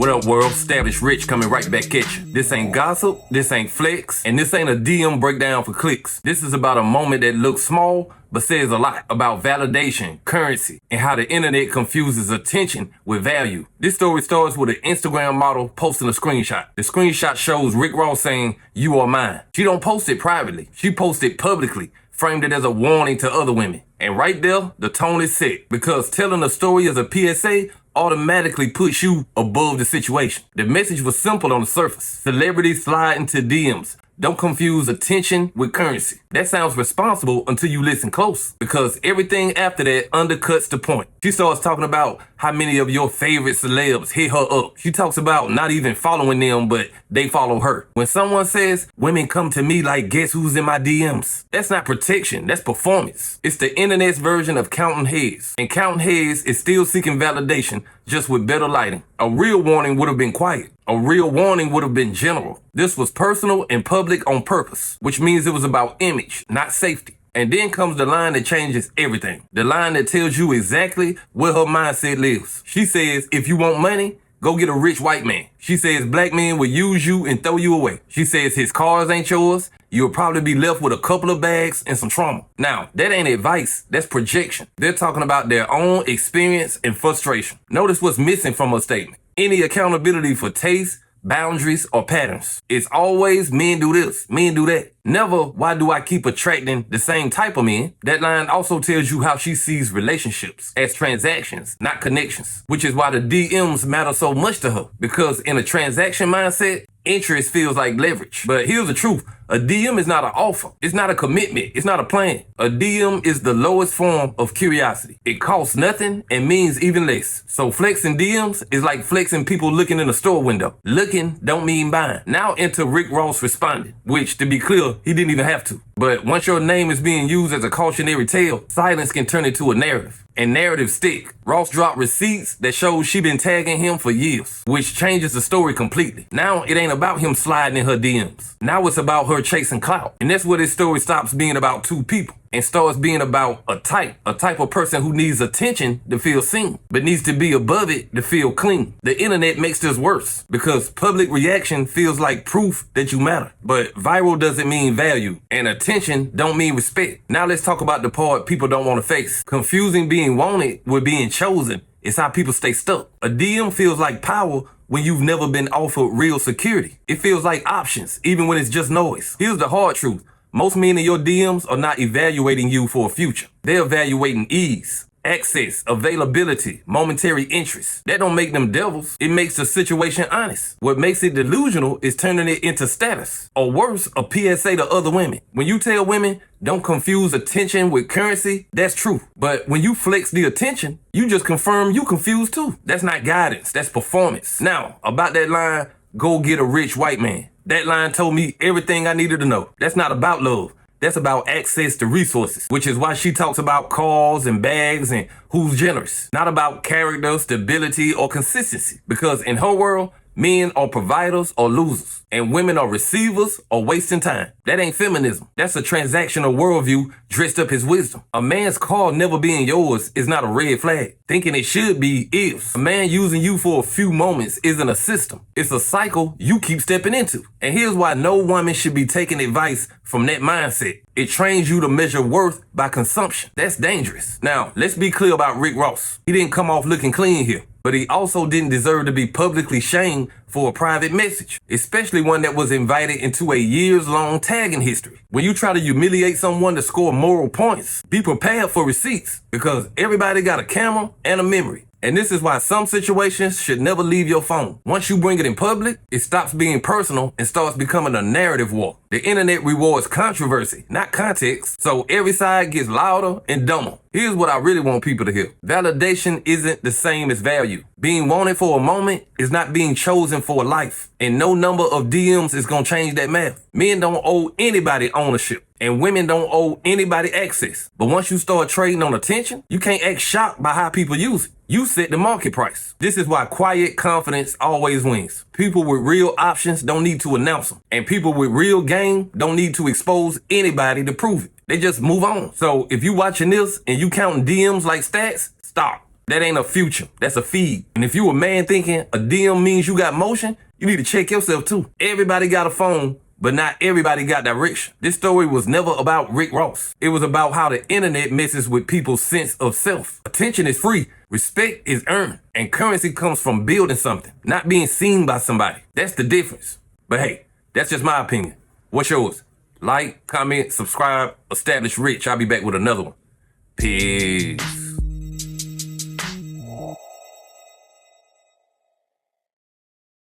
What up, world? Established Rich coming right back at you. This ain't gossip, this ain't flex, and this ain't a DM breakdown for clicks. This is about a moment that looks small, but says a lot about validation, currency, and how the internet confuses attention with value. This story starts with an Instagram model posting a screenshot. The screenshot shows Rick Ross saying, "You are mine." She don't post it privately. She posts it publicly, framed it as a warning to other women. And right there, the tone is set, because telling a story as a PSA automatically puts you above the situation. The message was simple on the surface. Celebrities slide into DMs. Don't confuse attention with currency. That sounds responsible until you listen close, because everything after that undercuts the point. She starts talking about how many of your favorite celebs hit her up. She talks about not even following them, but they follow her. When someone says, "Women come to me like, guess who's in my DMs?" That's not protection, that's performance. It's the internet's version of counting heads. And counting heads is still seeking validation, just with better lighting. A real warning would have been quiet. A real warning would have been general. This was personal and public on purpose, which means it was about image, not safety. And then comes the line that changes everything. The line that tells you exactly where her mindset lives. She says, if you want money, go get a rich white man. She says black men will use you and throw you away. She says his cars ain't yours. You'll probably be left with a couple of bags and some trauma. Now, that ain't advice, that's projection. They're talking about their own experience and frustration. Notice what's missing from her statement. Any accountability for taste, boundaries, or patterns. It's always men do this, men do that. Never, why do I keep attracting the same type of men? That line also tells you how she sees relationships as transactions, not connections, which is why the DMs matter so much to her. Because in a transaction mindset, interest feels like leverage. But here's the truth. A DM is not an offer. It's not a commitment. It's not a plan. A DM is the lowest form of curiosity. It costs nothing and means even less. So flexing DMs is like flexing people looking in a store window. Looking don't mean buying. Now enter Rick Ross responding, which, to be clear, he didn't even have to. But once your name is being used as a cautionary tale, silence can turn into a narrative. And narratives stick. Ross dropped receipts that shows she been tagging him for years, which changes the story completely. Now it ain't about him sliding in her DMs. Now it's about her chasing clout. And that's where this story stops being about two people and starts being about a type of person who needs attention to feel seen, but needs to be above it to feel clean. The internet makes this worse because public reaction feels like proof that you matter. But viral doesn't mean value, and attention don't mean respect. Now let's talk about the part people don't want to face. Confusing being wanted with being chosen is how people stay stuck. A DM feels like power when you've never been offered real security. It feels like options, even when it's just noise. Here's the hard truth. Most men in your DMs are not evaluating you for a future. They're evaluating ease, access, availability, momentary interest. That don't make them devils. It makes the situation honest. What makes it delusional is turning it into status. Or worse, a PSA to other women. When you tell women, don't confuse attention with currency, that's true. But when you flex the attention, you just confirm you confused too. That's not guidance, that's performance. Now, about that line, go get a rich white man. That line told me everything I needed to know. That's not about love. That's about access to resources, which is why she talks about cars and bags and who's generous. Not about character, stability, or consistency. Because in her world, men are providers or losers, and women are receivers or wasting time. That ain't feminism. That's a transactional worldview dressed up as wisdom. A man's car never being yours is not a red flag. Thinking it should be is. A man using you for a few moments isn't a system. It's a cycle you keep stepping into. And here's why no woman should be taking advice from that mindset. It trains you to measure worth by consumption. That's dangerous. Now, let's be clear about Rick Ross. He didn't come off looking clean here, but he also didn't deserve to be publicly shamed for a private message, especially one that was invited into a years-long tagging history. When you try to humiliate someone to score moral points, be prepared for receipts, because everybody got a camera and a memory. And this is why some situations should never leave your phone. Once you bring it in public, it stops being personal and starts becoming a narrative war. The internet rewards controversy, not context, so every side gets louder and dumber. Here's what I really want people to hear. Validation isn't the same as value. Being wanted for a moment is not being chosen for a life. And no number of DMs is gonna change that math. Men don't owe anybody ownership, and women don't owe anybody access. But once you start trading on attention, you can't act shocked by how people use it. You set the market price. This is why quiet confidence always wins. People with real options don't need to announce them. And people with real game don't need to expose anybody to prove it. They just move on. So if you watching this and you counting DMs like stats, stop. That ain't a future. That's a feed. And if you a man thinking a DM means you got motion, you need to check yourself too. Everybody got a phone, but not everybody got direction. This story was never about Rick Ross. It was about how the internet messes with people's sense of self. Attention is free. Respect is earned. And currency comes from building something, not being seen by somebody. That's the difference. But hey, that's just my opinion. What's yours? Like, comment, subscribe, establish rich. I'll be back with another one. Peace.